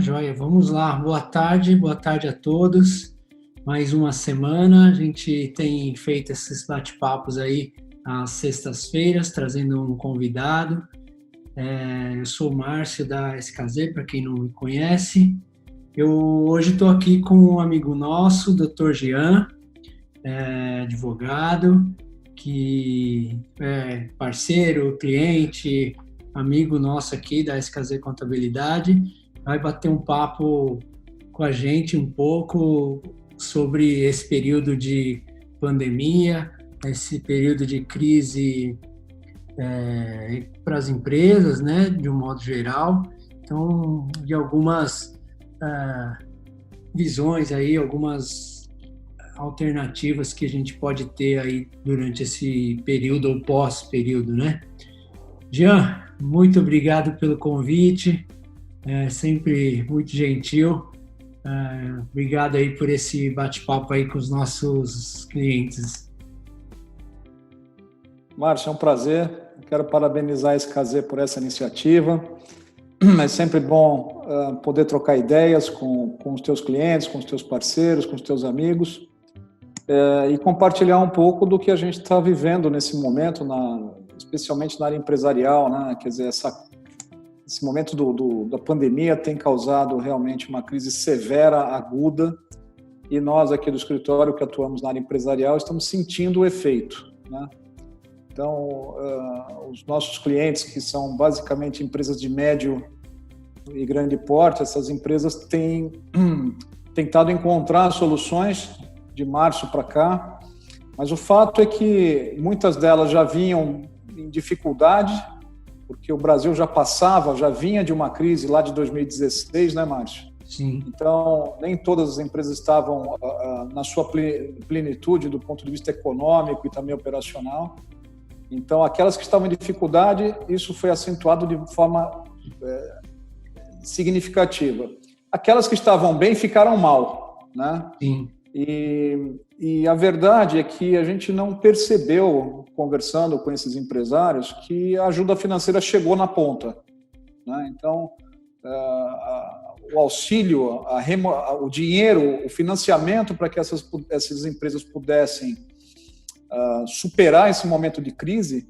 joia. Vamos lá. Boa tarde a todos. Mais uma semana. A gente tem feito esses bate-papos aí às sextas-feiras, trazendo um convidado. Eu sou o Márcio da SKZ, para quem não me conhece. Eu hoje estou aqui com um amigo nosso, Dr. Jean, advogado, que é parceiro, cliente, amigo nosso aqui da SKZ Contabilidade. Vai bater um papo com a gente um pouco sobre esse período de pandemia, esse período de crise para as empresas, né, de um modo geral. Então, de algumas visões aí, algumas alternativas que a gente pode ter aí durante esse período ou pós-período, né? Jean, muito obrigado pelo convite, sempre muito gentil. Obrigado aí por esse bate-papo aí com os nossos clientes. Márcio, é um prazer. Quero parabenizar a SKZ por essa iniciativa. É sempre bom poder trocar ideias com os teus clientes, com os teus parceiros, com os teus amigos e compartilhar um pouco do que a gente está vivendo nesse momento, especialmente na área empresarial, né? Quer dizer, esse momento da pandemia tem causado realmente uma crise severa, aguda, e nós aqui do escritório que atuamos na área empresarial estamos sentindo o efeito, né? Então, os nossos clientes, que são basicamente empresas de médio e grande porte, essas empresas têm tentado encontrar soluções de março para cá, mas o fato é que muitas delas já vinham em dificuldade, porque o Brasil já vinha de uma crise lá de 2016, né, Márcio? Sim. Então, nem todas as empresas estavam na sua plenitude do ponto de vista econômico e também operacional. Então, aquelas que estavam em dificuldade, isso foi acentuado de forma significativa. Aquelas que estavam bem ficaram mal, né? Sim. E a verdade é que a gente não percebeu, conversando com esses empresários, que a ajuda financeira chegou na ponta, né? Então, o auxílio, o dinheiro, o financiamento para que essas empresas pudessem superar esse momento de crise,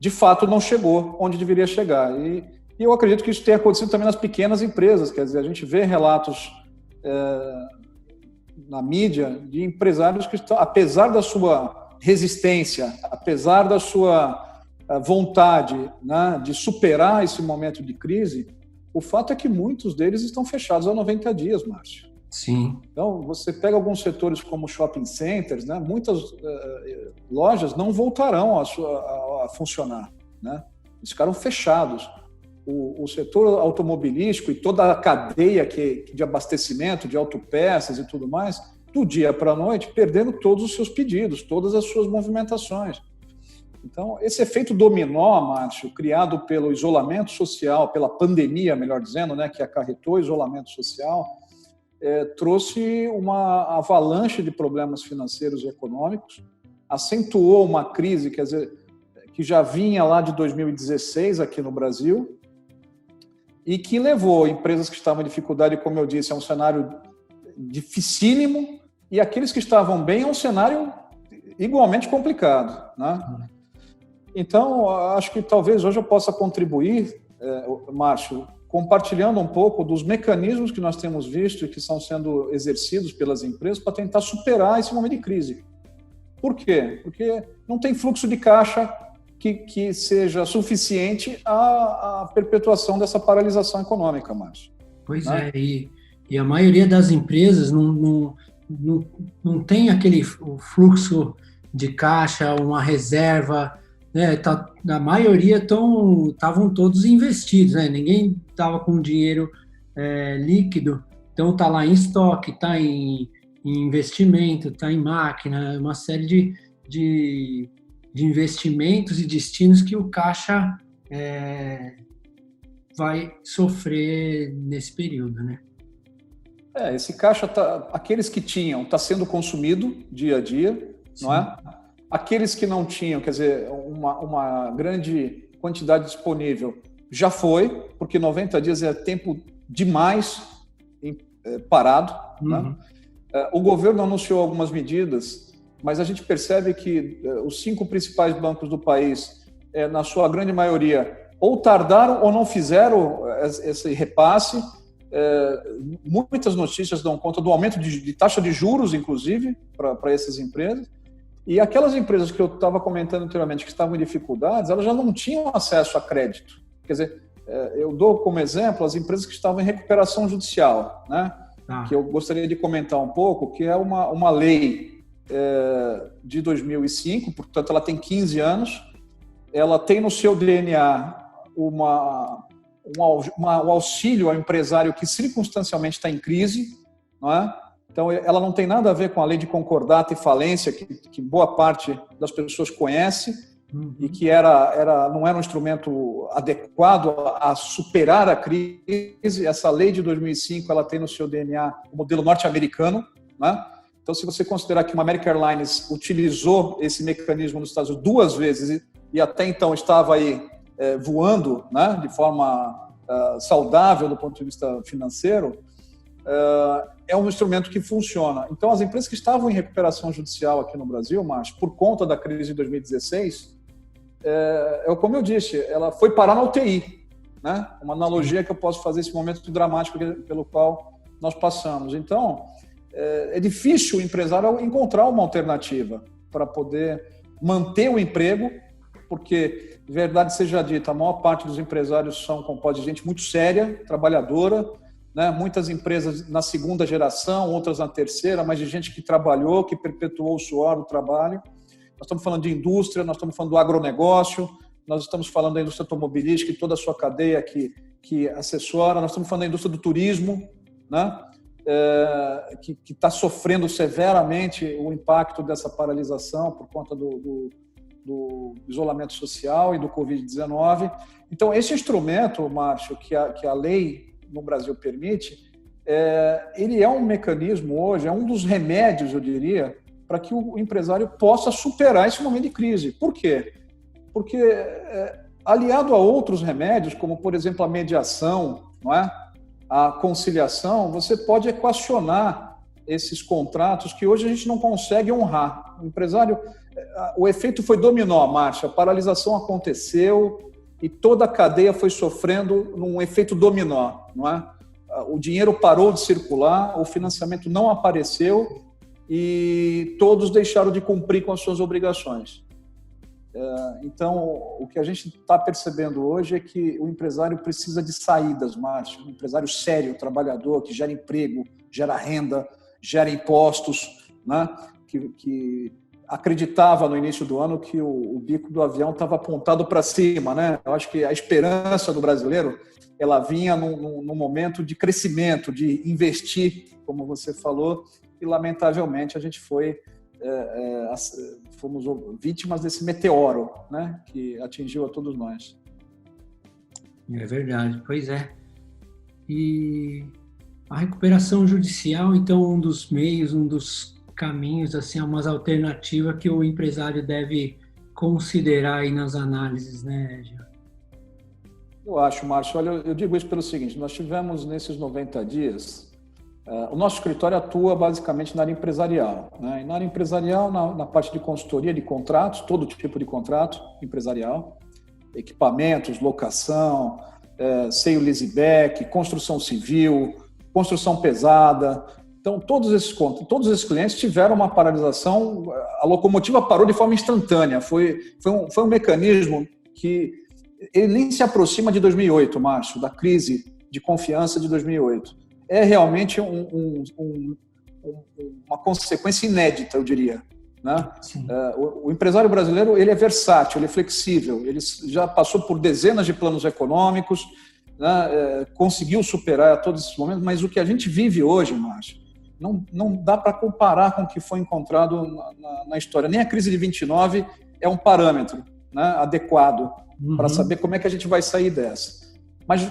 de fato não chegou onde deveria chegar. E eu acredito que isso tenha acontecido também nas pequenas empresas. Quer dizer, a gente vê relatos na mídia de empresários que estão, apesar da sua resistência, apesar da sua vontade, né, de superar esse momento de crise, o fato é que muitos deles estão fechados há 90 dias, Márcio. Sim. Então, você pega alguns setores como shopping centers, né? Muitas lojas não voltarão a funcionar, né? Eles ficaram fechados. O setor automobilístico e toda a cadeia de abastecimento, de autopeças e tudo mais, do dia para a noite, perdendo todos os seus pedidos, todas as suas movimentações. Então, esse efeito dominó, Márcio, criado pelo isolamento social, pela pandemia, melhor dizendo, né, que acarretou o isolamento social, trouxe uma avalanche de problemas financeiros e econômicos, acentuou uma crise, quer dizer, que já vinha lá de 2016 aqui no Brasil e que levou empresas que estavam em dificuldade, como eu disse, a um cenário dificílimo, e aqueles que estavam bem a um cenário igualmente complicado, né? Então, acho que talvez hoje eu possa contribuir, Márcio, compartilhando um pouco dos mecanismos que nós temos visto e que estão sendo exercidos pelas empresas para tentar superar esse momento de crise. Por quê? Porque não tem fluxo de caixa que seja suficiente à perpetuação dessa paralisação econômica, Márcio. Pois né? E a maioria das empresas não tem aquele fluxo de caixa, uma reserva, né? A maioria estavam todos investidos, né? Ninguém estava com dinheiro líquido, então está lá em estoque, está em investimento, está em máquina, uma série de investimentos e destinos que o caixa vai sofrer nesse período, né? Esse caixa, aqueles que tinham, está sendo consumido dia a dia, sim, não é? Aqueles que não tinham, quer dizer, uma grande quantidade disponível, já foi, porque 90 dias é tempo demais parado. Uhum. Né? O governo anunciou algumas medidas, mas a gente percebe que os 5 principais bancos do país, na sua grande maioria, ou tardaram ou não fizeram esse repasse. Muitas notícias dão conta do aumento de taxa de juros, inclusive, para essas empresas. E aquelas empresas que eu estava comentando anteriormente, que estavam em dificuldades, elas já não tinham acesso a crédito. Quer dizer, eu dou como exemplo as empresas que estavam em recuperação judicial, né? Que eu gostaria de comentar um pouco, que é uma lei de 2005, portanto, ela tem 15 anos, ela tem no seu DNA um auxílio ao empresário que circunstancialmente está em crise, não é? Então, ela não tem nada a ver com a lei de concordata e falência, que boa parte das pessoas conhece, e que não era um instrumento adequado a superar a crise. Essa lei de 2005 ela tem no seu DNA o modelo norte-americano, né? Então, se você considerar que uma American Airlines utilizou esse mecanismo nos Estados Unidos 2 vezes e até então estava aí voando, né, de forma saudável do ponto de vista financeiro, é um instrumento que funciona. Então, as empresas que estavam em recuperação judicial aqui no Brasil, Márcio, por conta da crise de 2016, como eu disse, ela foi parar na UTI, né? Uma analogia que eu posso fazer esse momento dramático pelo qual nós passamos. Então, é difícil o empresário encontrar uma alternativa para poder manter o emprego, porque, verdade seja dita, a maior parte dos empresários são compostos de gente muito séria, trabalhadora, né? Muitas empresas na 2ª geração, outras na 3ª, mas de gente que trabalhou, que perpetuou o suor do trabalho. Nós estamos falando de indústria, nós estamos falando do agronegócio, nós estamos falando da indústria automobilística e toda a sua cadeia que assessora, nós estamos falando da indústria do turismo, né? Que está sofrendo severamente o impacto dessa paralisação por conta do isolamento social e do Covid-19. Então, esse instrumento, Márcio, que a lei no Brasil permite, ele é um mecanismo hoje, é um dos remédios, eu diria, para que o empresário possa superar esse momento de crise. Por quê? Porque, aliado a outros remédios, como, por exemplo, a mediação, não é? A conciliação, você pode equacionar esses contratos que hoje a gente não consegue honrar. O empresário, o efeito foi dominó, Márcia, a paralisação aconteceu e toda a cadeia foi sofrendo num efeito dominó, não é? O dinheiro parou de circular, o financiamento não apareceu e todos deixaram de cumprir com as suas obrigações. Então, o que a gente está percebendo hoje é que o empresário precisa de saídas, Márcio. Um empresário sério, trabalhador, que gera emprego, gera renda, gera impostos, né? Que acreditava no início do ano que o bico do avião estava apontado para cima, né? Eu acho que a esperança do brasileiro ela vinha num momento de crescimento, de investir, como você falou, e lamentavelmente a gente fomos vítimas desse meteoro, né? Que atingiu a todos nós. É verdade, pois é. E a recuperação judicial, então, um dos meios, um dos caminhos, assim, umas alternativas que o empresário deve considerar aí nas análises, né, Jean? Eu acho, Márcio, olha, eu digo isso pelo seguinte, nós tivemos nesses 90 dias, o nosso escritório atua basicamente na área empresarial, né? E na área empresarial, na parte de consultoria de contratos, todo tipo de contrato empresarial, equipamentos, locação, sale leaseback, construção civil, construção pesada. Então, todos esses clientes tiveram uma paralisação, a locomotiva parou de forma instantânea. Foi um mecanismo que ele nem se aproxima de 2008, Márcio, da crise de confiança de 2008. É realmente uma consequência inédita, eu diria, né? O empresário brasileiro ele é versátil, ele é flexível, ele já passou por dezenas de planos econômicos, né? Conseguiu superar todos esses momentos, mas o que a gente vive hoje, Márcio, não dá para comparar com o que foi encontrado na história. Nem a crise de 29 é um parâmetro, né, adequado para saber como é que a gente vai sair dessa. Mas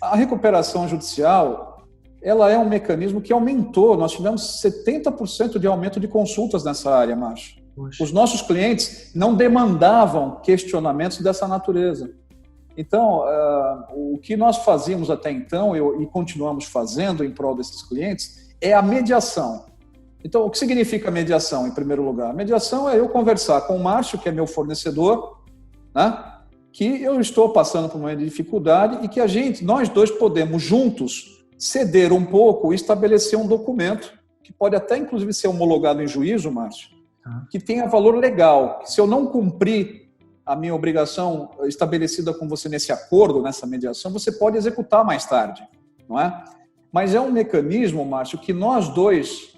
a recuperação judicial, ela é um mecanismo que aumentou. Nós tivemos 70% de aumento de consultas nessa área, Márcio. Os nossos clientes não demandavam questionamentos dessa natureza. Então, o que nós fazíamos até então e continuamos fazendo em prol desses clientes é a mediação. Então, o que significa mediação, em primeiro lugar? Mediação é eu conversar com o Márcio, que é meu fornecedor, né, que eu estou passando por uma dificuldade e que nós dois podemos juntos ceder um pouco e estabelecer um documento que pode até, inclusive, ser homologado em juízo, Márcio, que tenha valor legal. Se eu não cumprir a minha obrigação estabelecida com você nesse acordo, nessa mediação, você pode executar mais tarde, não é? Mas é um mecanismo, Márcio, que nós dois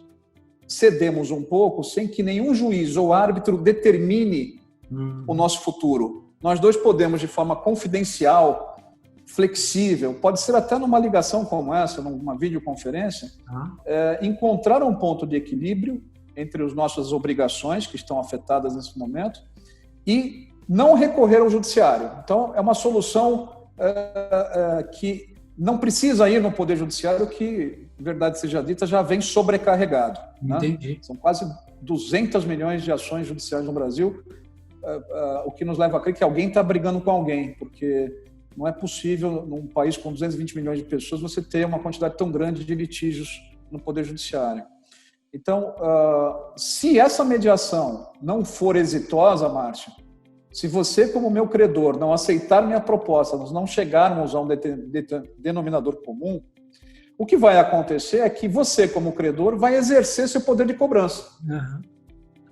cedemos um pouco sem que nenhum juiz ou árbitro determine o nosso futuro. Nós dois podemos, de forma confidencial, flexível, pode ser até numa ligação como essa, numa videoconferência, encontrar um ponto de equilíbrio entre as nossas obrigações que estão afetadas nesse momento e não recorrer ao judiciário. Então, é uma solução que não precisa ir no Poder Judiciário, que, verdade seja dita, já vem sobrecarregado. Entendi. Né? São quase 200 milhões de ações judiciais no Brasil, o que nos leva a crer que alguém está brigando com alguém, porque não é possível, num país com 220 milhões de pessoas, você ter uma quantidade tão grande de litígios no Poder Judiciário. Então, se essa mediação não for exitosa, Márcio, se você, como meu credor, não aceitar minha proposta, nós não chegarmos a um denominador comum, o que vai acontecer é que você, como credor, vai exercer seu poder de cobrança. Uhum.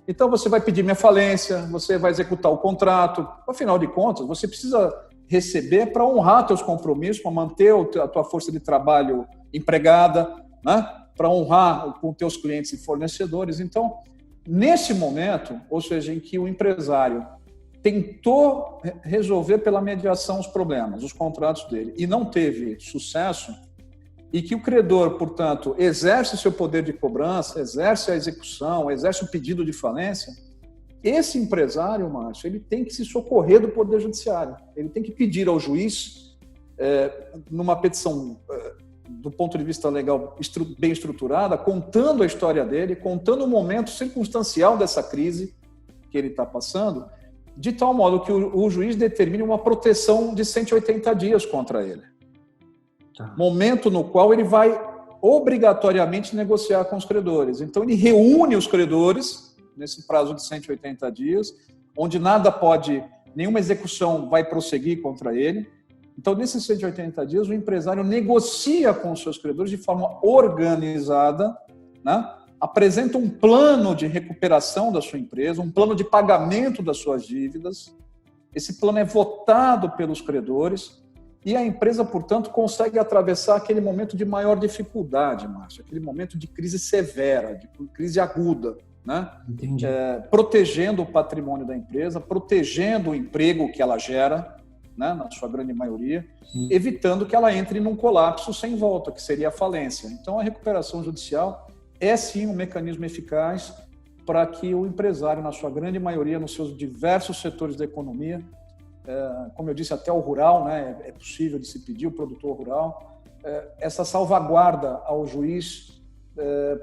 Então, você vai pedir minha falência, você vai executar o contrato. Afinal de contas, você precisa receber para honrar seus compromissos, para manter a tua força de trabalho empregada, né? Para honrar com teus clientes e fornecedores. Então, nesse momento, ou seja, em que o empresário tentou resolver pela mediação os problemas, os contratos dele, e não teve sucesso, e que o credor, portanto, exerce seu poder de cobrança, exerce a execução, exerce o pedido de falência, esse empresário, Márcio, ele tem que se socorrer do Poder Judiciário. Ele tem que pedir ao juiz, numa petição do ponto de vista legal bem estruturada, contando a história dele, contando o momento circunstancial dessa crise que ele está passando, de tal modo que o juiz determine uma proteção de 180 dias contra ele. Tá. Momento no qual ele vai obrigatoriamente negociar com os credores. Então, ele reúne os credores nesse prazo de 180 dias, onde nenhuma execução vai prosseguir contra ele. Então, nesses 180 dias, o empresário negocia com os seus credores de forma organizada, né? Apresenta um plano de recuperação da sua empresa, um plano de pagamento das suas dívidas. Esse plano é votado pelos credores e a empresa, portanto, consegue atravessar aquele momento de maior dificuldade, Márcio, aquele momento de crise severa, de crise aguda, né? Entendi. Protegendo o patrimônio da empresa, protegendo o emprego que ela gera, né, na sua grande maioria, evitando que ela entre num colapso sem volta, que seria a falência. Então, a recuperação judicial é sim um mecanismo eficaz para que o empresário, na sua grande maioria, nos seus diversos setores da economia, como eu disse, até o rural, né, é possível de se pedir, o produtor rural, essa salvaguarda ao juiz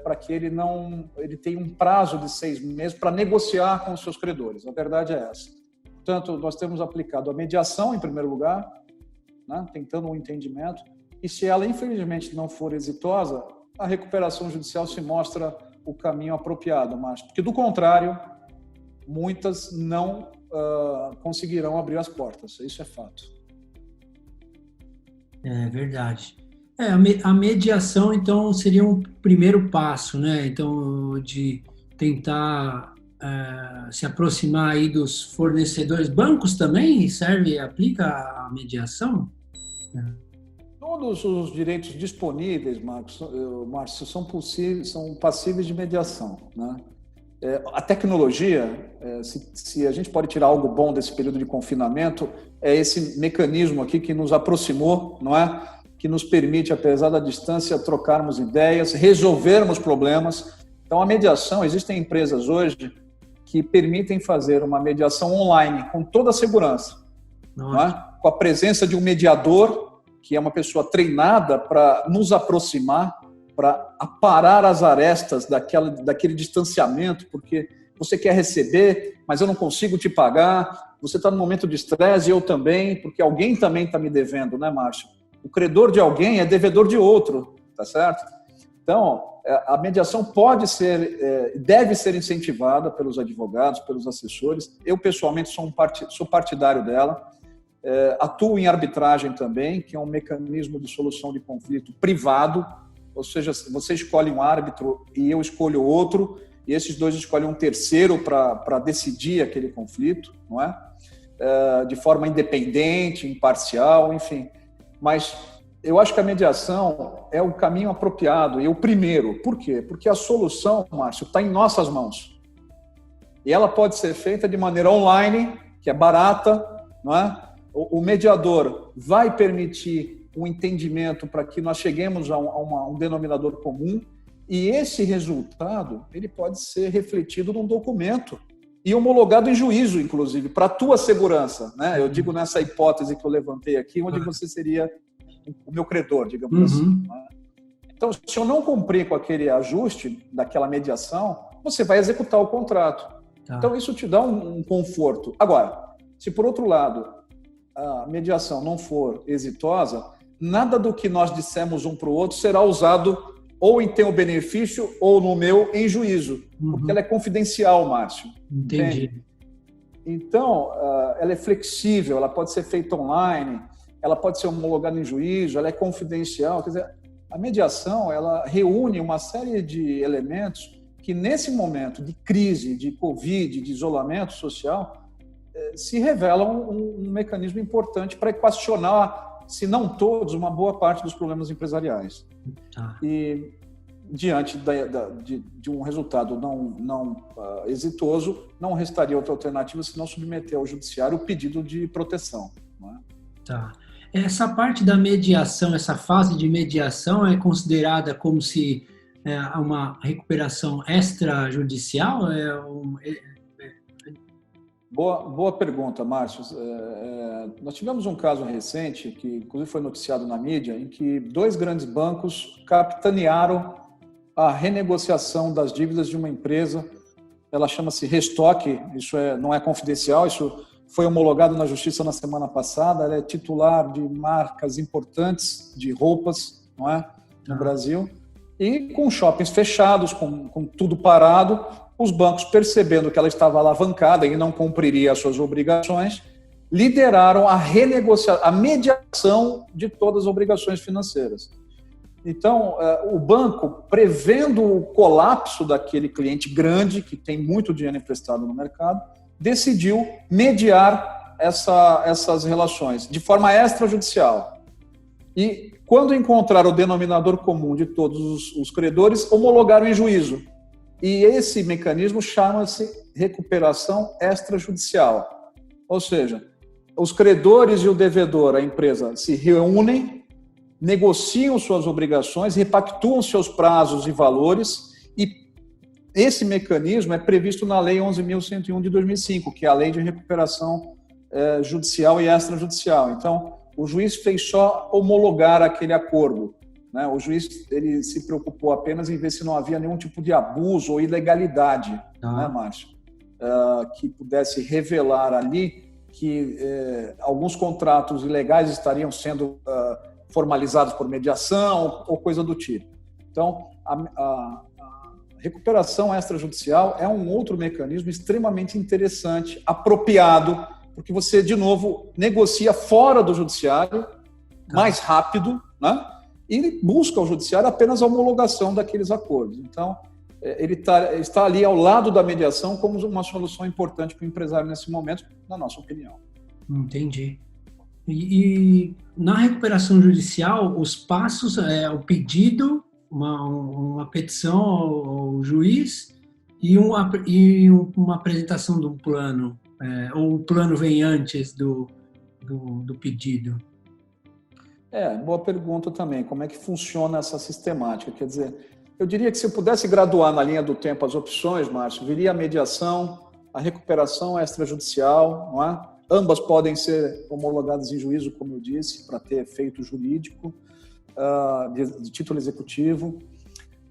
para que ele tenha um prazo de 6 meses para negociar com os seus credores. A verdade é essa. Portanto, nós temos aplicado a mediação, em primeiro lugar, né, tentando um entendimento, e se ela, infelizmente, não for exitosa, a recuperação judicial se mostra o caminho apropriado, mas porque, do contrário, muitas não conseguirão abrir as portas. Isso é fato. É verdade. A mediação, então, seria um primeiro passo, né? Então, de tentar se aproximar aí dos fornecedores. Bancos também aplica a mediação? Todos os direitos disponíveis, Márcio, são passíveis de mediação, né? A tecnologia, se a gente pode tirar algo bom desse período de confinamento, é esse mecanismo aqui que nos aproximou, não é? Que nos permite, apesar da distância, trocarmos ideias, resolvermos problemas. Então, a mediação, existem empresas hoje que permitem fazer uma mediação online com toda a segurança, não é? Com a presença de um mediador, que é uma pessoa treinada para nos aproximar, para aparar as arestas daquele distanciamento, porque você quer receber, mas eu não consigo te pagar, você está num momento de estresse, eu também, porque alguém também está me devendo, né, Márcio? O credor de alguém é devedor de outro, tá certo? Então, a mediação pode ser, deve ser incentivada pelos advogados, pelos assessores. Eu, pessoalmente, sou partidário dela. Atuo em arbitragem também, que é um mecanismo de solução de conflito privado, ou seja, você escolhe um árbitro e eu escolho outro, e esses dois escolhem um terceiro para decidir aquele conflito, não é? De forma independente, imparcial, enfim. Mas eu acho que a mediação é o caminho apropriado e o primeiro. Por quê? Porque a solução, Márcio, está em nossas mãos. E ela pode ser feita de maneira online, que é barata, não é? O mediador vai permitir um entendimento para que nós cheguemos a um denominador comum, e esse resultado ele pode ser refletido num documento e homologado em juízo, inclusive, para a tua segurança, né? Eu digo nessa hipótese que eu levantei aqui, onde você seria o meu credor, digamos assim. Né? Então, se eu não cumprir com aquele ajuste daquela mediação, você vai executar o contrato. Então, isso te dá um conforto. Agora, se por outro lado a mediação não for exitosa, nada do que nós dissemos um para o outro será usado ou em teu benefício ou no meu em juízo, porque ela é confidencial, Márcio. Entendi. Entende? Então, ela é flexível, ela pode ser feita online, ela pode ser homologada em juízo, ela é confidencial. Quer dizer, a mediação ela reúne uma série de elementos que, nesse momento de crise, de Covid, de isolamento social, se revelam um mecanismo importante para equacionar, se não todos, uma boa parte dos problemas empresariais. E, diante de um resultado não exitoso, não restaria outra alternativa senão submeter ao judiciário o pedido de proteção. Não é? Tá. Essa parte da mediação, essa fase de mediação é considerada como se uma recuperação extrajudicial? Boa pergunta, Márcio. Nós tivemos um caso recente, que inclusive foi noticiado na mídia, em que 2 grandes bancos capitanearam a renegociação das dívidas de uma empresa. Ela chama-se Restock, isso não é confidencial, isso foi homologado na Justiça na semana passada. Ela é titular de marcas importantes de roupas, não é, no Brasil. E com shoppings fechados, com tudo parado, os bancos, percebendo que ela estava alavancada e não cumpriria as suas obrigações, lideraram a mediação de todas as obrigações financeiras. Então, o banco, prevendo o colapso daquele cliente grande, que tem muito dinheiro emprestado no mercado, decidiu mediar essas relações de forma extrajudicial. E, quando encontraram o denominador comum de todos os credores, homologaram em juízo. E esse mecanismo chama-se recuperação extrajudicial. Ou seja, os credores e o devedor, a empresa, se reúnem, negociam suas obrigações, repactuam seus prazos e valores, e esse mecanismo é previsto na Lei 11.101 de 2005, que é a Lei de Recuperação Judicial e Extrajudicial. Então, o juiz fez só homologar aquele acordo. Né? O juiz ele se preocupou apenas em ver se não havia nenhum tipo de abuso ou ilegalidade, né, Márcio? Que pudesse revelar ali que alguns contratos ilegais estariam sendo formalizados por mediação ou coisa do tipo. Então, a recuperação extrajudicial é um outro mecanismo extremamente interessante, apropriado, porque você, de novo, negocia fora do judiciário, mais rápido, né? E busca ao judiciário apenas a homologação daqueles acordos. Então, ele está ali ao lado da mediação como uma solução importante para o empresário nesse momento, na nossa opinião. Entendi. E na recuperação judicial, os passos o pedido, uma petição ao juiz e uma apresentação de um plano, ou o plano vem antes do pedido? Boa pergunta também. Como é que funciona essa sistemática? Quer dizer, eu diria que se eu pudesse graduar na linha do tempo as opções, Márcio, viria a mediação, a recuperação extrajudicial, não é? Ambas podem ser homologadas em juízo, como eu disse, para ter efeito jurídico, de título executivo.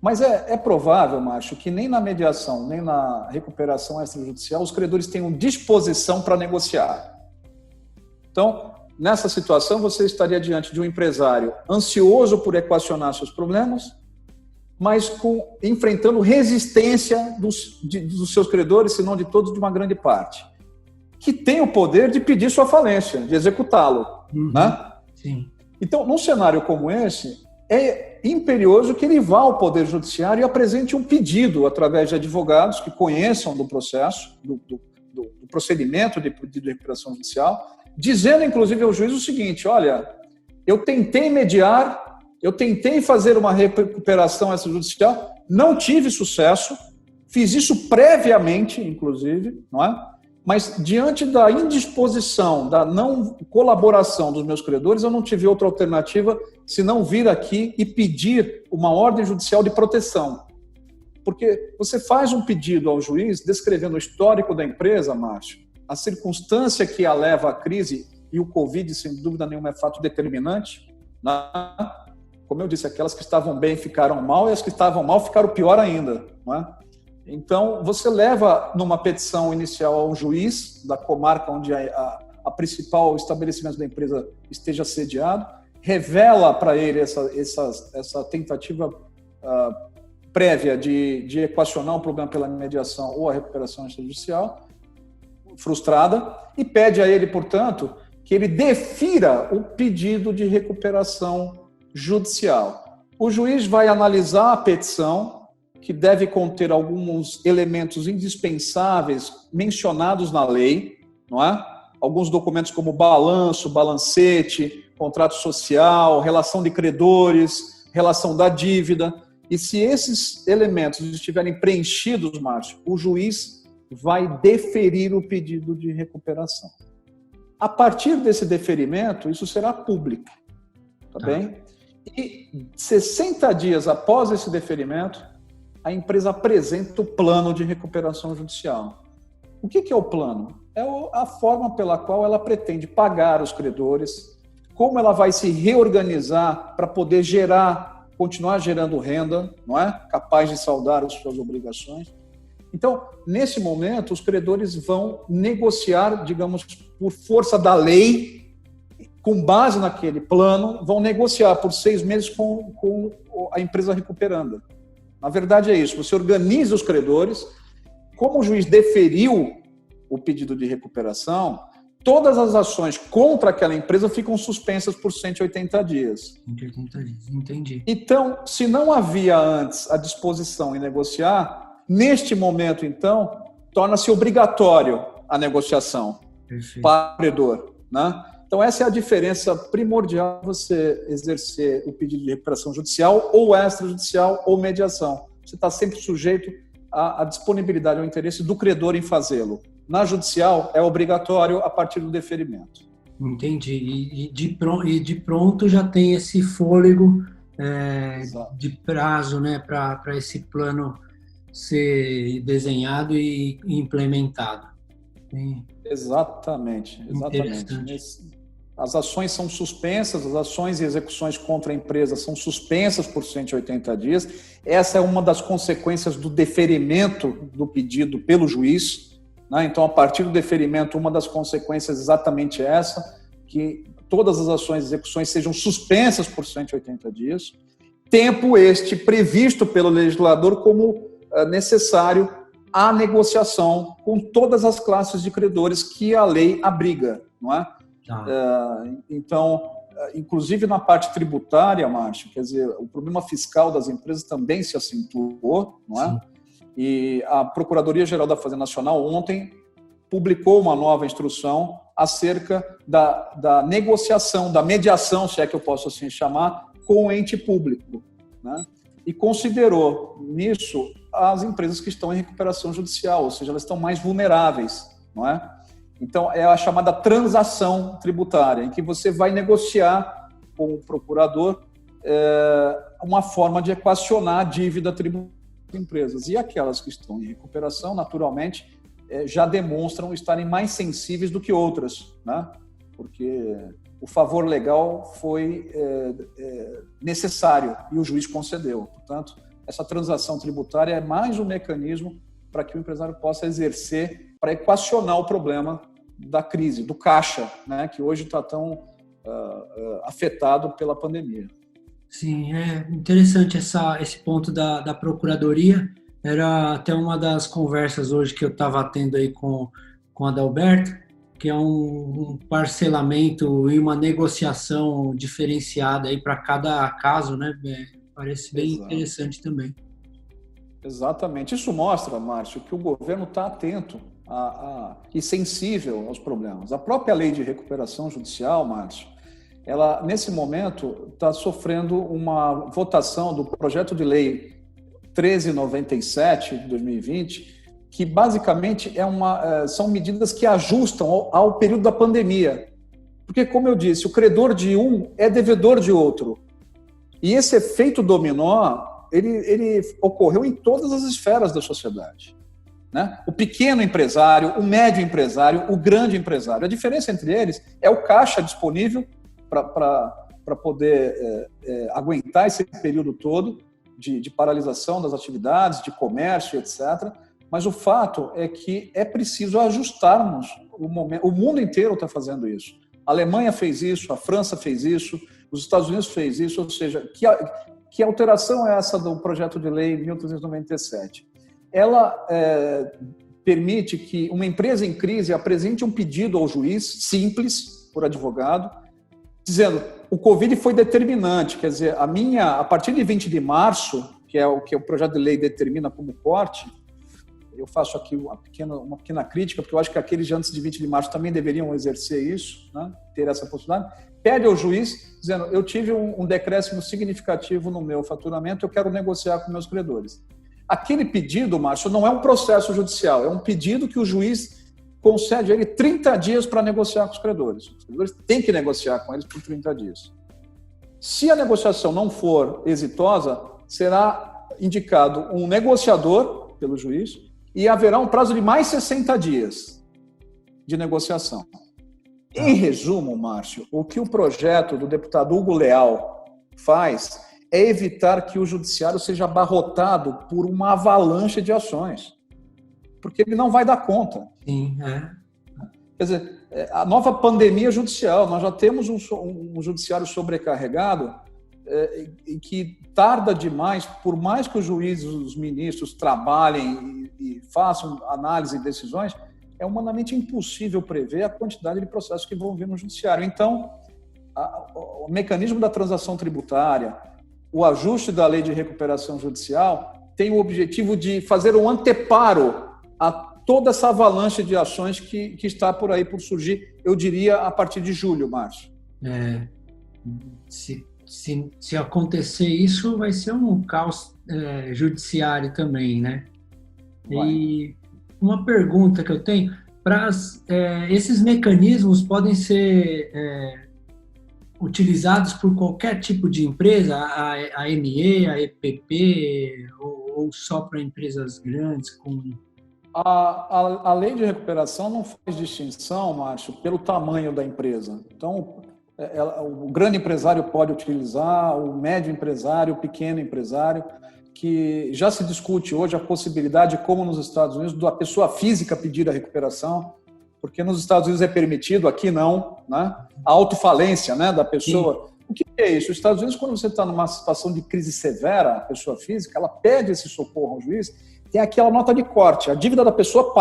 Mas é provável, Márcio, que nem na mediação, nem na recuperação extrajudicial, os credores tenham disposição para negociar. Então, nessa situação, você estaria diante de um empresário ansioso por equacionar seus problemas, mas enfrentando resistência dos seus credores, se não de todos, de uma grande parte, que tem o poder de pedir sua falência, de executá-lo. Né? Sim. Então, num cenário como esse, é imperioso que ele vá ao Poder Judiciário e apresente um pedido através de advogados que conheçam do processo, do procedimento de pedido de recuperação judicial, dizendo, inclusive, ao juiz o seguinte: olha, eu tentei mediar, eu tentei fazer uma recuperação extrajudicial, não tive sucesso, fiz isso previamente, inclusive, não é? Mas diante da indisposição, da não colaboração dos meus credores, eu não tive outra alternativa senão vir aqui e pedir uma ordem judicial de proteção. Porque você faz um pedido ao juiz descrevendo o histórico da empresa, Márcio, a circunstância que a leva à crise, e o Covid, sem dúvida nenhuma, é fato determinante, né? Como eu disse, aquelas que estavam bem ficaram mal e as que estavam mal ficaram pior ainda, não é? Então, você leva numa petição inicial ao juiz da comarca onde a principal estabelecimento da empresa esteja sediado, revela para ele essa tentativa prévia de equacionar um problema pela mediação ou a recuperação extrajudicial, frustrada, e pede a ele, portanto, que ele defira o pedido de recuperação judicial. O juiz vai analisar a petição, que deve conter alguns elementos indispensáveis mencionados na lei, não é? Alguns documentos como balanço, balancete, contrato social, relação de credores, relação da dívida. E se esses elementos estiverem preenchidos, Márcio, o juiz vai deferir o pedido de recuperação. A partir desse deferimento, isso será público, tá bem? E 60 dias após esse deferimento, a empresa apresenta o plano de recuperação judicial. O que é o plano? É a forma pela qual ela pretende pagar os credores, como ela vai se reorganizar para poder continuar gerando renda, não é? Capaz de saldar as suas obrigações. Então, nesse momento, os credores vão negociar, digamos, por força da lei, com base naquele plano, vão negociar por 6 meses com a empresa recuperanda. Na verdade é isso, você organiza os credores, como o juiz deferiu o pedido de recuperação, todas as ações contra aquela empresa ficam suspensas por 180 dias. 180 dias, entendi. Então, se não havia antes a disposição em negociar, neste momento, então, torna-se obrigatório a negociação. Perfeito. Para o credor, né? Então, essa é a diferença primordial de você exercer o pedido de recuperação judicial ou extrajudicial ou mediação. Você está sempre sujeito à disponibilidade, ao interesse do credor em fazê-lo. Na judicial, é obrigatório a partir do deferimento. Entendi. E de pronto já tem esse fôlego de prazo, né, para esse plano ser desenhado e implementado. Exatamente. As ações são suspensas, as ações e execuções contra a empresa são suspensas por 180 dias. Essa é uma das consequências do deferimento do pedido pelo juiz, né? Então, a partir do deferimento, uma das consequências é exatamente essa, que todas as ações e execuções sejam suspensas por 180 dias, tempo este previsto pelo legislador como necessário à negociação com todas as classes de credores que a lei abriga, não é? Então, inclusive na parte tributária, Márcio, quer dizer, o problema fiscal das empresas também se acentuou, não é? Sim. E a Procuradoria-Geral da Fazenda Nacional ontem publicou uma nova instrução acerca da negociação, da mediação, se é que eu posso assim chamar, com o ente público, né? E considerou nisso as empresas que estão em recuperação judicial, ou seja, elas estão mais vulneráveis, não é? Então, é a chamada transação tributária, em que você vai negociar com o procurador uma forma de equacionar a dívida tributária das empresas. E aquelas que estão em recuperação, naturalmente, já demonstram estarem mais sensíveis do que outras, né? Porque o favor legal foi necessário e o juiz concedeu. Portanto, essa transação tributária é mais um mecanismo para que o empresário possa exercer, para equacionar o problema da crise, do caixa, né, que hoje está tão afetado pela pandemia. Sim, é interessante esse ponto da Procuradoria. Era até uma das conversas hoje que eu estava tendo aí com o Adalberto, que é um parcelamento e uma negociação diferenciada aí para cada caso, né? Parece bem interessante também. Exatamente. Isso mostra, Márcio, que o governo está atento e sensível aos problemas. A própria lei de recuperação judicial, Márcio, ela, nesse momento, está sofrendo uma votação do projeto de lei 1397 de 2020, que basicamente são medidas que ajustam ao período da pandemia. Porque, como eu disse, o credor de um é devedor de outro. E esse efeito dominó, ele ocorreu em todas as esferas da sociedade, né? O pequeno empresário, o médio empresário, o grande empresário. A diferença entre eles é o caixa disponível para poder aguentar esse período todo de paralisação das atividades, de comércio, etc. Mas o fato é que é preciso ajustarmos o momento. O mundo inteiro está fazendo isso. A Alemanha fez isso, a França fez isso, os Estados Unidos fez isso, ou seja, que alteração é essa do projeto de lei 1397? Ela permite que uma empresa em crise apresente um pedido ao juiz, simples, por advogado, dizendo o Covid foi determinante, quer dizer, a partir de 20 de março, que é o que o projeto de lei determina como corte, eu faço aqui uma pequena crítica, porque eu acho que aqueles de antes de 20 de março também deveriam exercer isso, né, ter essa possibilidade, pede ao juiz, dizendo, eu tive um decréscimo significativo no meu faturamento, eu quero negociar com meus credores. Aquele pedido, Márcio, não é um processo judicial, é um pedido que o juiz concede a ele 30 dias para negociar com os credores. Os credores têm que negociar com eles por 30 dias. Se a negociação não for exitosa, será indicado um negociador pelo juiz e haverá um prazo de mais 60 dias de negociação. Em resumo, Márcio, o que o projeto do deputado Hugo Leal faz é evitar que o judiciário seja abarrotado por uma avalanche de ações, porque ele não vai dar conta. Sim, Quer dizer, a nova pandemia judicial, nós já temos um judiciário sobrecarregado e que tarda demais, por mais que os juízes, os ministros trabalhem e façam análise e decisões, é humanamente impossível prever a quantidade de processos que vão vir no judiciário. Então, o mecanismo da transação tributária, o ajuste da lei de recuperação judicial tem o objetivo de fazer um anteparo a toda essa avalanche de ações que está por aí por surgir, eu diria, a partir de julho, Márcio. Se acontecer isso, vai ser um caos judiciário também, né? Vai. E uma pergunta que eu tenho, esses mecanismos podem ser utilizados por qualquer tipo de empresa, a ME, a EPP, ou só para empresas grandes? A lei de recuperação não faz distinção, Márcio, pelo tamanho da empresa. Então, o grande empresário pode utilizar, o médio empresário, o pequeno empresário, que já se discute hoje a possibilidade, como nos Estados Unidos, da pessoa física pedir a recuperação, porque nos Estados Unidos é permitido, aqui não, né? A autofalência, né, da pessoa. Sim. O que é isso? Os Estados Unidos, quando você está numa situação de crise severa, a pessoa física, ela pede esse socorro ao juiz, tem aquela nota de corte, a dívida da pessoa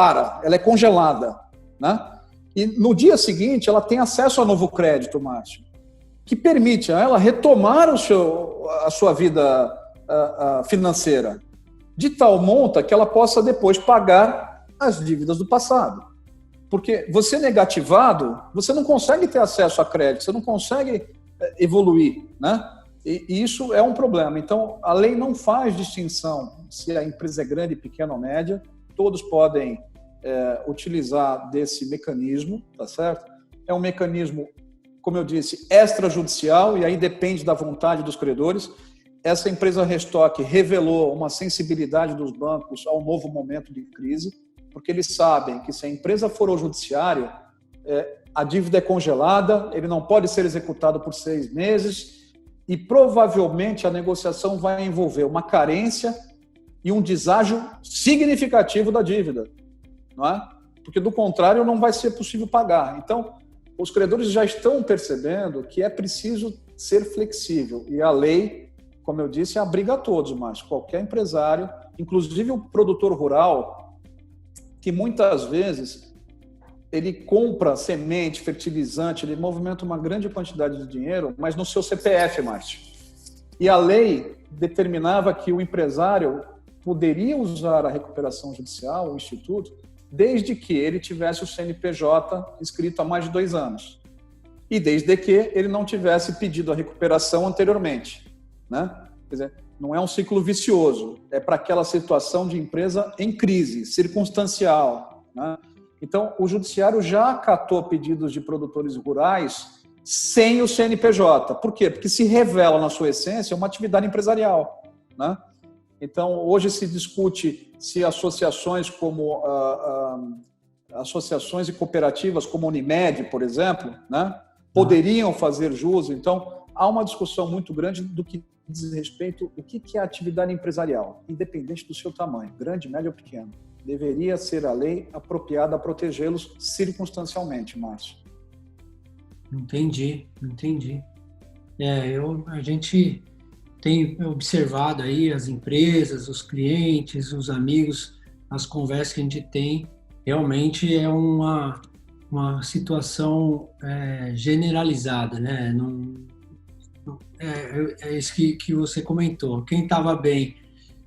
ela é congelada, né? E no dia seguinte ela tem acesso ao novo crédito, Márcio, que permite a ela retomar a sua vida financeira, de tal monta que ela possa depois pagar as dívidas do passado. Porque você negativado, você não consegue ter acesso a crédito, você não consegue evoluir, né? E isso é um problema. Então, a lei não faz distinção se a empresa é grande, pequena ou média, todos podem utilizar desse mecanismo, tá certo? É um mecanismo, como eu disse, extrajudicial, e aí depende da vontade dos credores. Essa empresa Restock revelou uma sensibilidade dos bancos ao novo momento de crise, porque eles sabem que se a empresa for ao judiciário, a dívida é congelada, ele não pode ser executado por 6 meses, e provavelmente a negociação vai envolver uma carência e um deságio significativo da dívida, não é? Porque, do contrário, não vai ser possível pagar. Então, os credores já estão percebendo que é preciso ser flexível. E a lei, como eu disse, abriga a todos, mas qualquer empresário, inclusive o produtor rural, que muitas vezes ele compra semente, fertilizante, ele movimenta uma grande quantidade de dinheiro, mas no seu CPF, Márcio. E a lei determinava que o empresário poderia usar a recuperação judicial, o instituto, desde que ele tivesse o CNPJ inscrito há mais de 2 anos. E desde que ele não tivesse pedido a recuperação anteriormente, né? Quer dizer, não é um ciclo vicioso, é para aquela situação de empresa em crise, circunstancial, né? Então, o judiciário já acatou pedidos de produtores rurais sem o CNPJ. Por quê? Porque se revela, na sua essência, uma atividade empresarial, né? Então, hoje se discute se associações como associações e cooperativas como a Unimed, por exemplo, né, poderiam fazer jus. Então, há uma discussão muito grande do que diz respeito ao que é atividade empresarial, independente do seu tamanho, grande, médio ou pequeno. Deveria ser a lei apropriada a protegê-los circunstancialmente, Márcio. Entendi. A gente tem observado aí as empresas, os clientes, os amigos, as conversas que a gente tem, realmente é uma situação generalizada, né? É isso que você comentou. Quem estava bem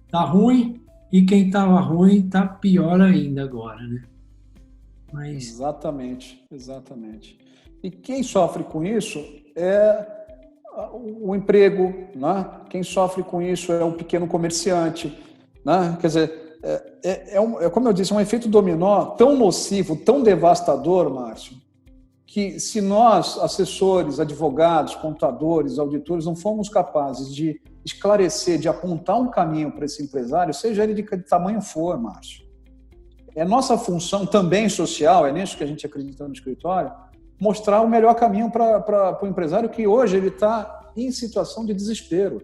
está ruim e quem estava ruim está pior ainda agora, né? Mas... Exatamente. E quem sofre com isso é o emprego, né? Quem sofre com isso é o pequeno comerciante, né? Quer dizer, como eu disse, é um efeito dominó tão nocivo, tão devastador, Márcio, que se nós, assessores, advogados, contadores, auditores, não formos capazes de esclarecer, de apontar um caminho para esse empresário, seja ele de que tamanho for, Márcio, é nossa função também social, é nisso que a gente acredita no escritório, mostrar o melhor caminho para o empresário que hoje ele está em situação de desespero,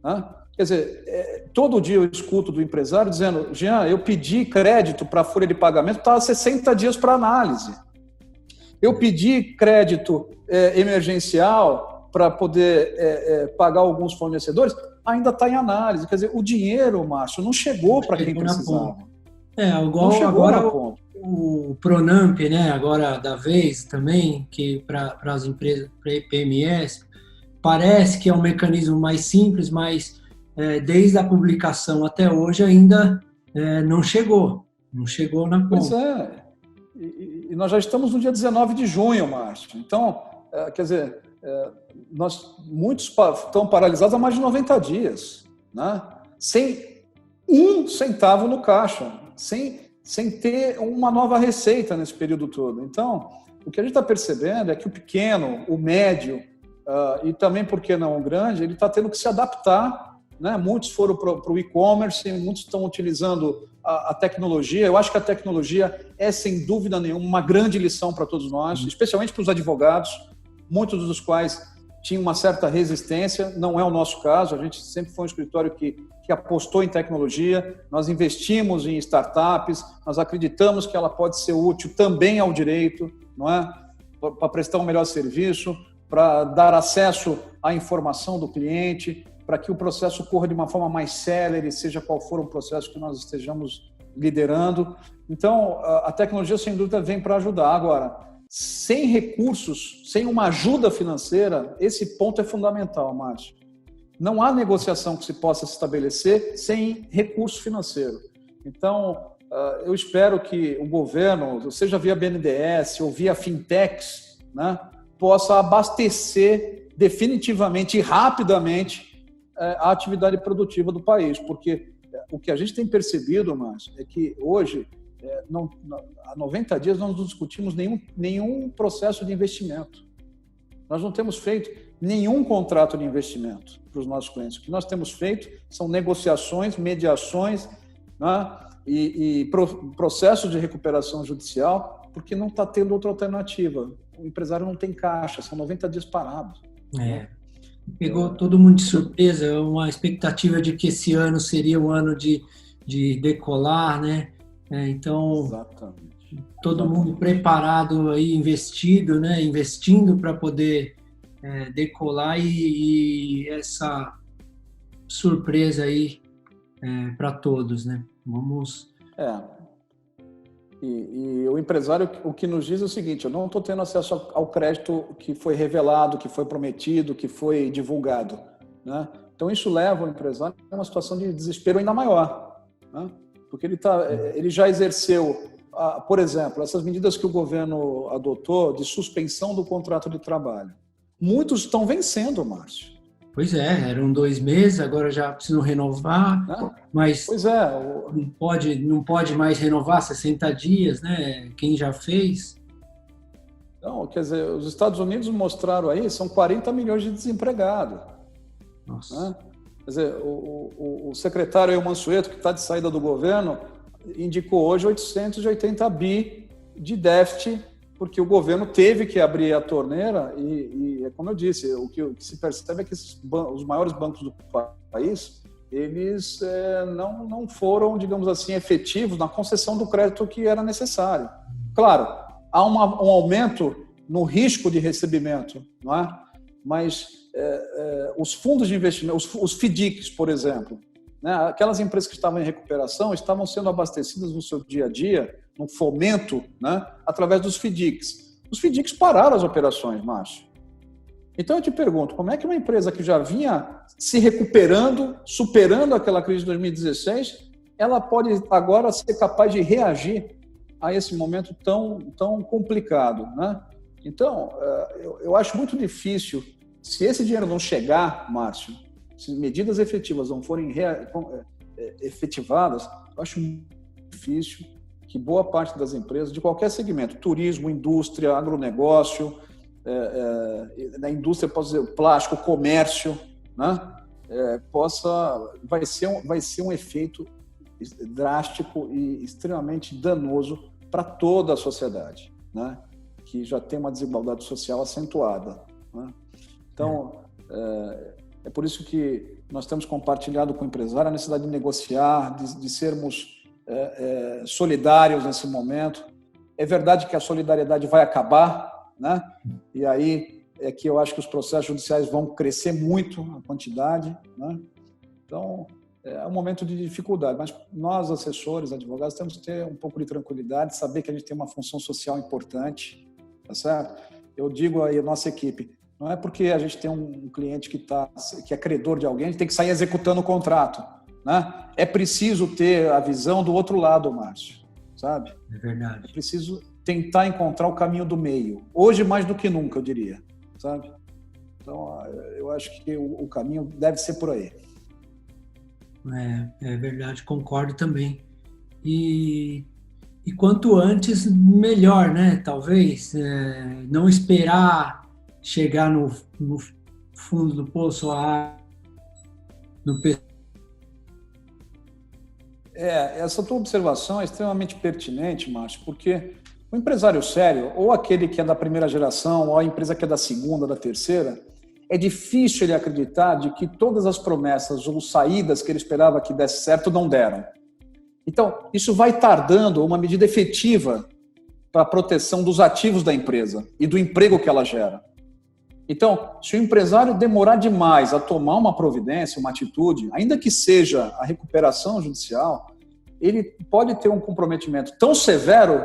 né? Quer dizer, todo dia eu escuto do empresário dizendo: Jean, eu pedi crédito para a folha de pagamento, estava 60 dias para análise. Eu pedi crédito emergencial para poder pagar alguns fornecedores, ainda está em análise. Quer dizer, o dinheiro, Márcio, não chegou para quem precisava. Igual agora o Pronamp, né, agora da vez também, que para as empresas, para PMEs, parece que é um mecanismo mais simples, mas desde a publicação até hoje ainda não chegou na conta. Pois é, e nós já estamos no dia 19 de junho, Márcio. Então, quer dizer, muitos estão paralisados há mais de 90 dias, né? Sem um centavo no caixa, sem ter uma nova receita nesse período todo. Então, o que a gente está percebendo é que o pequeno, o médio e também, por que não o grande, ele está tendo que se adaptar, né? Muitos foram para o e-commerce, muitos estão utilizando a tecnologia. Eu acho que a tecnologia é, sem dúvida nenhuma, uma grande lição para todos nós, especialmente para os advogados, muitos dos quais tinham uma certa resistência. Não é o nosso caso, a gente sempre foi um escritório que apostou em tecnologia, nós investimos em startups, nós acreditamos que ela pode ser útil também ao direito, não é? Para prestar um melhor serviço, para dar acesso à informação do cliente, para que o processo corra de uma forma mais célere, seja qual for o processo que nós estejamos liderando. Então, a tecnologia, sem dúvida, vem para ajudar. Agora, sem recursos, sem uma ajuda financeira, esse ponto é fundamental, Márcio. Não há negociação que se possa se estabelecer sem recurso financeiro. Então, eu espero que o governo, seja via BNDES ou via fintechs, né, possa abastecer definitivamente e rapidamente a atividade produtiva do país, porque o que a gente tem percebido, Márcio, é que hoje, há 90 dias, nós não discutimos nenhum processo de investimento. Nós não temos feito nenhum contrato de investimento para os nossos clientes. O que nós temos feito são negociações, mediações, né, e processos de recuperação judicial, porque não está tendo outra alternativa. O empresário não tem caixa, são 90 dias parados. Pegou todo mundo de surpresa, uma expectativa de que esse ano seria o ano de decolar, né? Então, Exatamente. todo mundo Exatamente. preparado aí, investido, né? Investindo para poder decolar e essa surpresa aí para todos, né? Vamos. É. E o empresário, o que nos diz é o seguinte: eu não estou tendo acesso ao crédito que foi revelado, que foi prometido, que foi divulgado, né? Então isso leva o empresário a uma situação de desespero ainda maior, né? Porque ele já exerceu, por exemplo, essas medidas que o governo adotou de suspensão do contrato de trabalho. Muitos estão vencendo, Márcio. Pois é, eram 2 meses, agora já precisam renovar, Né? mas Pois é, não pode mais renovar 60 dias, né? Quem já fez. então, quer dizer, os Estados Unidos mostraram aí, são 40 milhões de desempregados. Nossa. Né? Quer dizer, o secretário El Mansueto, que está de saída do governo, indicou hoje 880 bi de déficit, porque o governo teve que abrir a torneira e como eu disse, o que se percebe é que os maiores bancos do país, eles não foram, digamos assim, efetivos na concessão do crédito que era necessário. Claro, há um aumento no risco de recebimento, não é? Mas os fundos de investimento, os FDICs, por exemplo, né? Aquelas empresas que estavam em recuperação estavam sendo abastecidas no seu dia a dia, no fomento, né? Através dos FDICs. Os FDICs pararam as operações, Márcio. Então eu te pergunto, como é que uma empresa que já vinha se recuperando, superando aquela crise de 2016, ela pode agora ser capaz de reagir a esse momento tão complicado, né? Então, eu acho muito difícil, se esse dinheiro não chegar, Márcio, se medidas efetivas não forem efetivadas, eu acho muito difícil que boa parte das empresas, de qualquer segmento, turismo, indústria, agronegócio, na indústria, posso dizer, plástico, comércio, né? Vai ser um efeito drástico e extremamente danoso para toda a sociedade, né? Que já tem uma desigualdade social acentuada, né? Então, é por isso que nós temos compartilhado com o empresário a necessidade de negociar, de sermos solidários nesse momento. É verdade que a solidariedade vai acabar, né? E aí é que eu acho que os processos judiciais vão crescer muito a quantidade, né? Então, é um momento de dificuldade, mas nós, assessores, advogados, temos que ter um pouco de tranquilidade, saber que a gente tem uma função social importante, tá certo? Eu digo aí à nossa equipe, não é porque a gente tem um cliente que é credor de alguém, a gente tem que sair executando o contrato, né? É preciso ter a visão do outro lado, Márcio, sabe? É verdade. É preciso tentar encontrar o caminho do meio. Hoje, mais do que nunca, eu diria, sabe? Então, eu acho que o caminho deve ser por aí. É verdade, concordo também. E quanto antes, melhor, né? Talvez não esperar chegar no fundo do poço, no Essa tua observação é extremamente pertinente, Márcio, porque o empresário sério, ou aquele que é da primeira geração, ou a empresa que é da segunda, da terceira, é difícil ele acreditar de que todas as promessas ou saídas que ele esperava que desse certo não deram. Então, isso vai tardando uma medida efetiva para a proteção dos ativos da empresa e do emprego que ela gera. Então, se o empresário demorar demais a tomar uma providência, uma atitude, ainda que seja a recuperação judicial, ele pode ter um comprometimento tão severo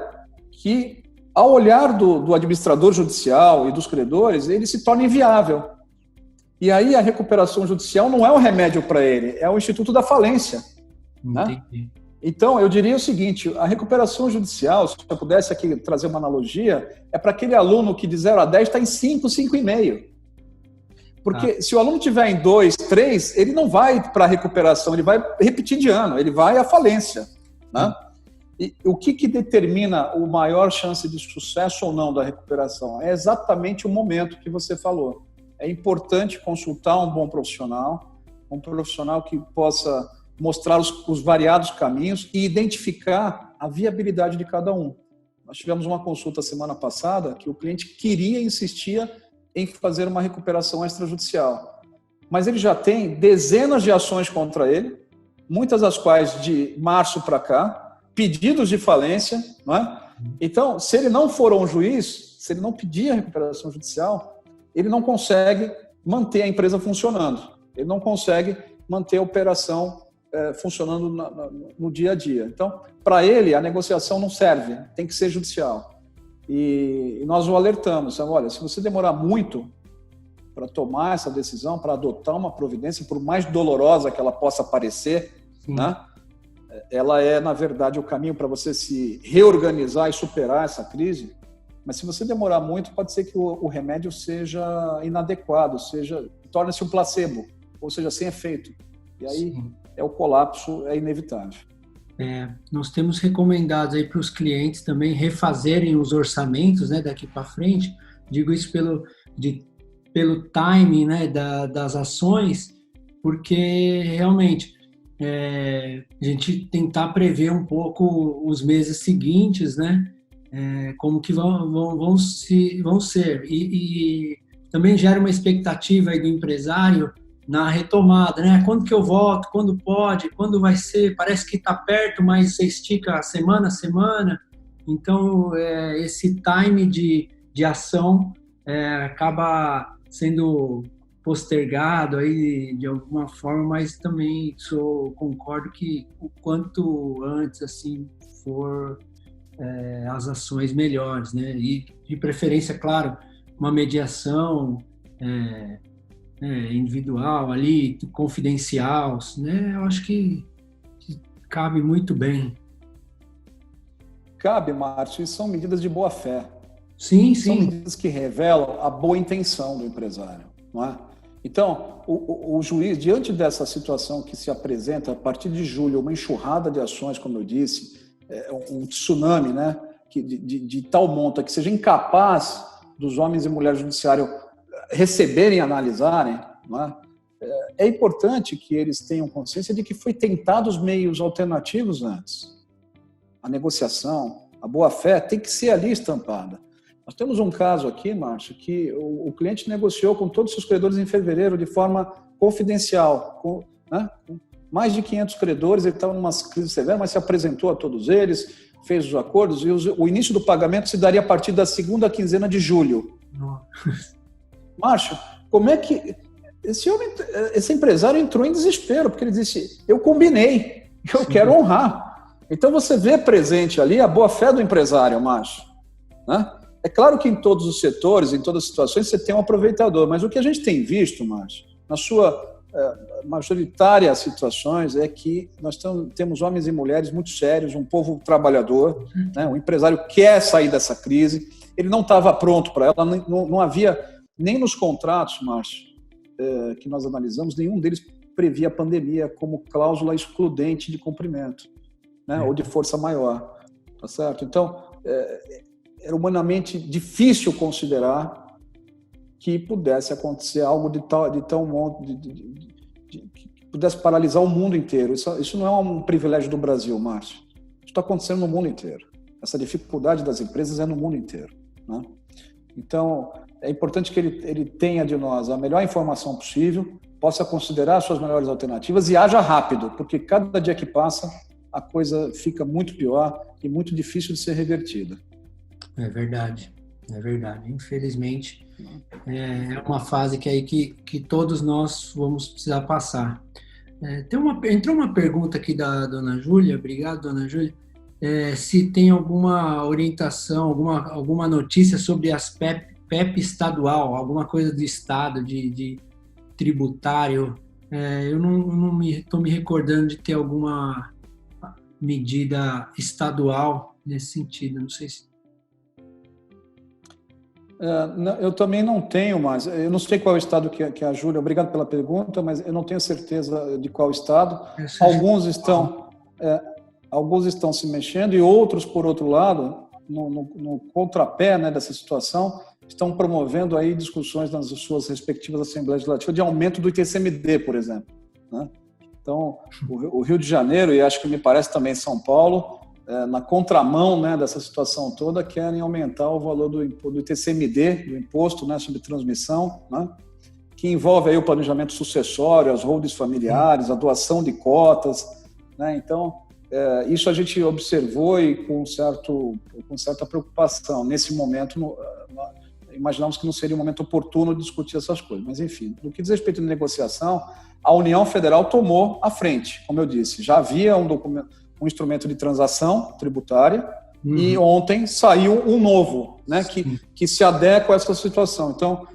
que, ao olhar do administrador judicial e dos credores, ele se torna inviável. E aí a recuperação judicial não é o remédio para ele, é o instituto da falência. Né? Então, eu diria o seguinte, a recuperação judicial, se eu pudesse aqui trazer uma analogia, é para aquele aluno que de 0 a 10 está em 5, 5,5. Porque se o aluno tiver em 2, 3, ele não vai para a recuperação, ele vai repetir de ano, ele vai à falência. Né? E o que determina a maior chance de sucesso ou não da recuperação? É exatamente o momento que você falou. É importante consultar um bom profissional, um profissional que possa mostrar os variados caminhos e identificar a viabilidade de cada um. Nós tivemos uma consulta semana passada que o cliente insistia em fazer uma recuperação extrajudicial. mas ele já tem dezenas de ações contra ele, muitas das quais de março para cá, pedidos de falência, não é? Então, se ele não for um juiz, se ele não pedir a recuperação judicial, ele não consegue manter a empresa funcionando, ele não consegue manter a operação funcionando no dia a dia. Então, para ele, a negociação não serve, tem que ser judicial. E nós o alertamos, olha, se você demorar muito para tomar essa decisão, para adotar uma providência, por mais dolorosa que ela possa parecer, né, ela é, na verdade, o caminho para você se reorganizar e superar essa crise. Mas se você demorar muito, pode ser que o remédio seja inadequado, torne-se um placebo, ou seja, sem efeito. E aí o colapso é inevitável. Nós temos recomendado aí para os clientes também refazerem os orçamentos, né, daqui para frente. Digo isso pelo timing, né, das ações, porque realmente a gente tentar prever um pouco os meses seguintes, né, como que vão ser. E também gera uma expectativa aí do empresário na retomada, né? Quando que eu volto? Quando pode? Quando vai ser? Parece que está perto, mas você estica semana a semana. Então, esse time de ação acaba sendo postergado aí de alguma forma, mas também concordo que o quanto antes assim for as ações melhores, né? E de preferência, claro, uma mediação individual ali, confidencial, né? Eu acho que cabe muito bem. Cabe, Márcio, e são medidas de boa fé. Sim. São medidas que revelam a boa intenção do empresário, não é? Então, o juiz, diante dessa situação que se apresenta a partir de julho, uma enxurrada de ações, como eu disse, um tsunami, né, de tal monta que seja incapaz dos homens e mulheres do judiciário receberem e analisarem, não é? É importante que eles tenham consciência de que foi tentado os meios alternativos antes. A negociação, a boa-fé tem que ser ali estampada. Nós temos um caso aqui, Márcio, que o cliente negociou com todos os seus credores em fevereiro de forma confidencial, com mais de 500 credores, ele estava numa crise severa, mas se apresentou a todos eles, fez os acordos e o início do pagamento se daria a partir da segunda quinzena de julho. Márcio, como é que esse empresário entrou em desespero, porque ele disse, eu combinei, eu quero honrar. Então você vê presente ali a boa-fé do empresário, Márcio, né? É claro que em todos os setores, em todas as situações, você tem um aproveitador, mas o que a gente tem visto, Márcio, na sua majoritárias situações, é que nós temos homens e mulheres muito sérios, um povo trabalhador, né? Um empresário quer sair dessa crise, ele não estava pronto para ela, não havia, nem nos contratos, Márcio, que nós analisamos, nenhum deles previa a pandemia como cláusula excludente de cumprimento, né? Ou de força maior, tá certo? Então, era humanamente difícil considerar que pudesse acontecer algo de tão monte, que pudesse paralisar o mundo inteiro. Isso não é um privilégio do Brasil, Márcio. Isso está acontecendo no mundo inteiro. Essa dificuldade das empresas é no mundo inteiro, né? Então, é importante que ele tenha de nós a melhor informação possível, possa considerar as suas melhores alternativas e haja rápido, porque cada dia que passa, a coisa fica muito pior e muito difícil de ser revertida. É verdade. Infelizmente, é uma fase que todos nós vamos precisar passar. Entrou uma pergunta aqui da dona Júlia, obrigado, dona Júlia, se tem alguma orientação, alguma notícia sobre as PEP estadual, alguma coisa do Estado, de tributário. Eu não estou me recordando de ter alguma medida estadual nesse sentido, não sei se... Eu também não tenho mais, eu não sei qual é o estado que a Júlia, obrigado pela pergunta, mas eu não tenho certeza de qual estado. Alguns estão se mexendo e outros, por outro lado, no contrapé, né, dessa situação, estão promovendo aí discussões nas suas respectivas Assembleias Legislativas de aumento do ITCMD, por exemplo, né? Então, o Rio de Janeiro, e acho que me parece também São Paulo, na contramão, né, dessa situação toda, querem aumentar o valor do ITCMD, do imposto, né, sobre transmissão, né, que envolve aí o planejamento sucessório, as holdings familiares, a doação de cotas, né? Então, isso a gente observou e com certa preocupação. Nesse momento, imaginamos que não seria um momento oportuno de discutir essas coisas. Mas, enfim, no que diz respeito à negociação, a União Federal tomou a frente, como eu disse. Já havia um instrumento de transação tributária, e ontem saiu um novo, né, que se adequa a essa situação. Então,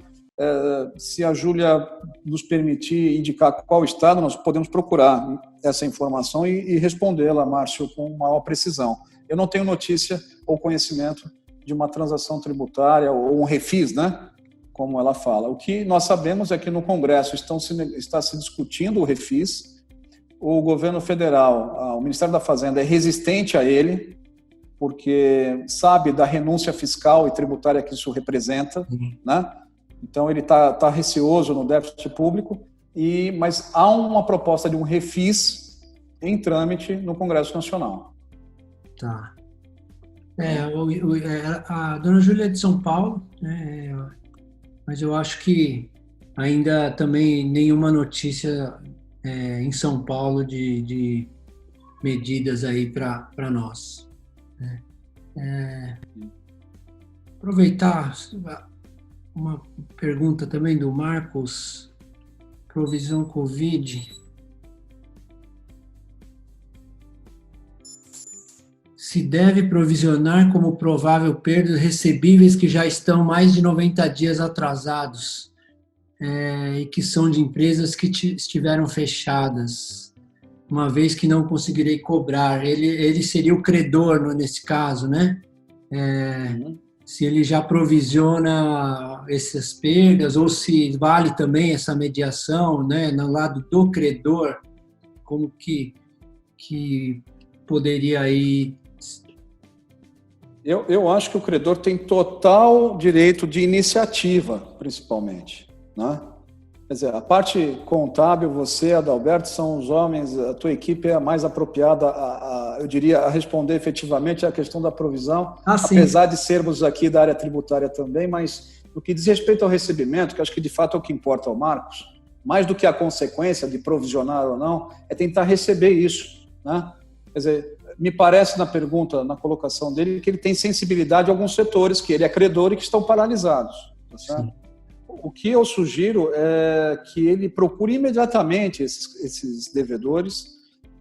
se a Júlia nos permitir indicar qual estado, nós podemos procurar essa informação e respondê-la, Márcio, com maior precisão. Eu não tenho notícia ou conhecimento de uma transação tributária ou um refis, né, como ela fala. O que nós sabemos é que no Congresso está se discutindo o refis, o governo federal, o Ministério da Fazenda é resistente a ele, porque sabe da renúncia fiscal e tributária que isso representa, né? Então, ele está receoso no déficit público, mas há uma proposta de um refis em trâmite no Congresso Nacional. Tá. A dona Júlia é de São Paulo, mas eu acho que ainda também nenhuma notícia em São Paulo de medidas aí para nós. Aproveitar uma pergunta também do Marcos, provisão Covid. Se deve provisionar como provável perda recebíveis que já estão mais de 90 dias atrasados e que são de empresas que estiveram fechadas, uma vez que não conseguirei cobrar. Ele seria o credor nesse caso, né? Se ele já provisiona essas perdas, ou se vale também essa mediação, né, no lado do credor, como que poderia ir? Eu acho que o credor tem total direito de iniciativa, principalmente, né? Quer dizer, a parte contábil, você, Adalberto, são os homens, a tua equipe é a mais apropriada, eu diria, a responder efetivamente à questão da provisão, apesar de sermos aqui da área tributária também, mas no que diz respeito ao recebimento, que acho que de fato é o que importa ao Marcos, mais do que a consequência de provisionar ou não, é tentar receber isso, né? Quer dizer, me parece na pergunta, na colocação dele, que ele tem sensibilidade a alguns setores, que ele é credor e que estão paralisados, tá certo? O que eu sugiro é que ele procure imediatamente esses devedores,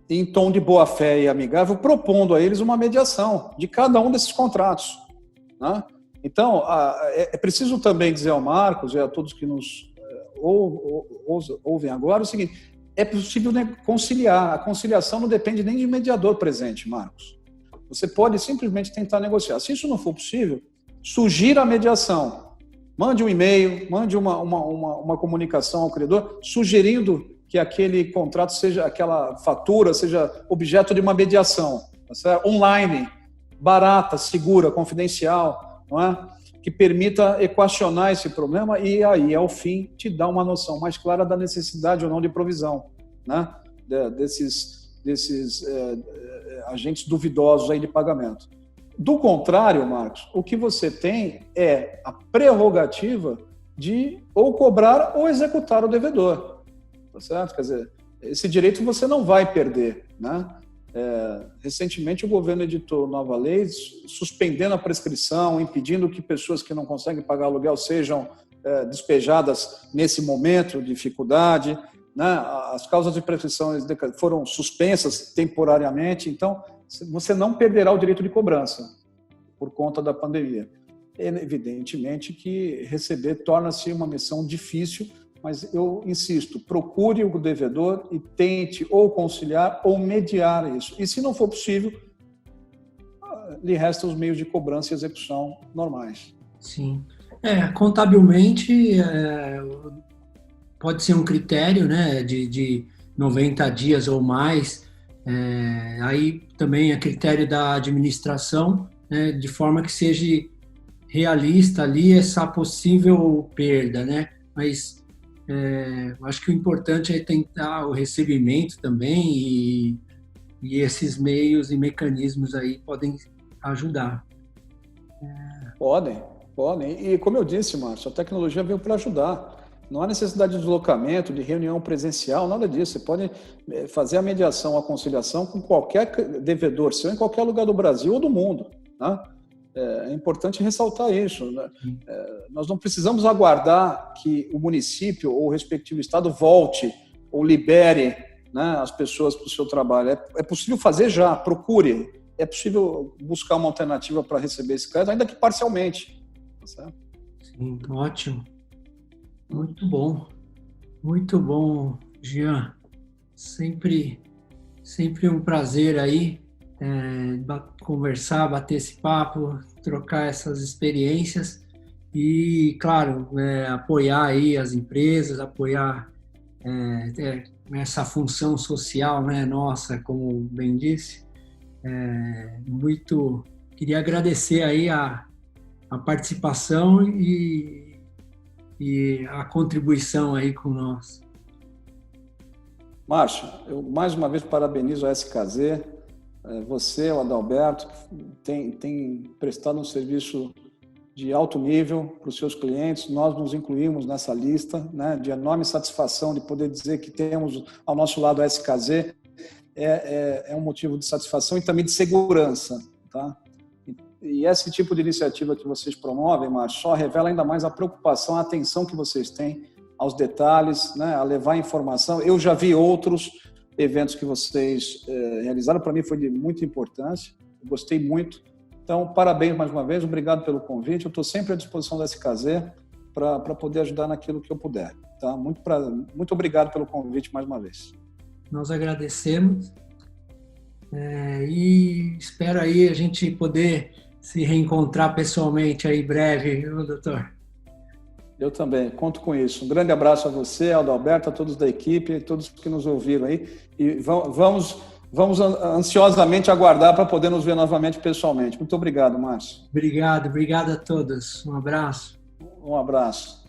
em tom de boa-fé e amigável, propondo a eles uma mediação de cada um desses contratos, né? Então, é preciso também dizer ao Marcos e a todos que nos ouvem agora o seguinte: é possível conciliar. A conciliação não depende nem de mediador presente, Marcos. Você pode simplesmente tentar negociar. Se isso não for possível, sugira a mediação. Mande um e-mail, mande uma comunicação ao credor, sugerindo que aquele contrato seja, aquela fatura seja objeto de uma mediação, tá certo? Online, barata, segura, confidencial, não é? Que permita equacionar esse problema e aí, ao fim, te dá uma noção mais clara da necessidade ou não de provisão, né? Desses agentes duvidosos aí de pagamento. Do contrário, Marcos, o que você tem é a prerrogativa de ou cobrar ou executar o devedor, tá certo? Quer dizer, esse direito você não vai perder, né? Recentemente o governo editou nova lei suspendendo a prescrição, impedindo que pessoas que não conseguem pagar aluguel sejam despejadas nesse momento de dificuldade, né? As causas de prescrição foram suspensas temporariamente, então você não perderá o direito de cobrança por conta da pandemia. É evidentemente que receber torna-se uma missão difícil, mas eu insisto, procure o devedor e tente ou conciliar ou mediar isso. E se não for possível, lhe restam os meios de cobrança e execução normais. Sim. Contabilmente, pode ser um critério, né, de 90 dias ou mais. Aí também é critério da administração, né, de forma que seja realista ali essa possível perda, né? Mas acho que o importante é tentar o recebimento também e esses meios e mecanismos aí podem ajudar. Podem. E como eu disse, Márcio, a tecnologia veio para ajudar. Não há necessidade de deslocamento, de reunião presencial, nada disso. Você pode fazer a mediação, a conciliação com qualquer devedor seu, em qualquer lugar do Brasil ou do mundo, né? É importante ressaltar isso, né? Nós não precisamos aguardar que o município ou o respectivo estado volte ou libere, né, as pessoas para o seu trabalho. É possível fazer já, procure. É possível buscar uma alternativa para receber esse crédito, ainda que parcialmente. Tá certo? Sim, ótimo. Muito bom, Jean. Sempre um prazer aí conversar, bater esse papo, trocar essas experiências e, claro, apoiar aí as empresas, apoiar essa função social, né, nossa, como bem disse. Queria agradecer aí a participação e a contribuição aí com nós. Márcio, eu mais uma vez parabenizo a SKZ, você, o Adalberto, tem prestado um serviço de alto nível para os seus clientes. Nós nos incluímos nessa lista, né, de enorme satisfação de poder dizer que temos ao nosso lado a SKZ. É um motivo de satisfação e também de segurança, tá? E esse tipo de iniciativa que vocês promovem, Márcio, só revela ainda mais a preocupação, a atenção que vocês têm aos detalhes, né, a levar informação. Eu já vi outros eventos que vocês realizaram, para mim foi de muita importância, eu gostei muito. Então, parabéns mais uma vez, obrigado pelo convite. Eu estou sempre à disposição da SKZ para poder ajudar naquilo que eu puder. Tá? Muito obrigado pelo convite mais uma vez. Nós agradecemos e espero aí a gente poder se reencontrar pessoalmente aí breve, viu, doutor? Eu também, conto com isso. Um grande abraço a você, ao Adalberto, a todos da equipe, a todos que nos ouviram aí. E vamos ansiosamente aguardar para poder nos ver novamente pessoalmente. Muito obrigado, Márcio. Obrigado a todos. Um abraço. Um abraço.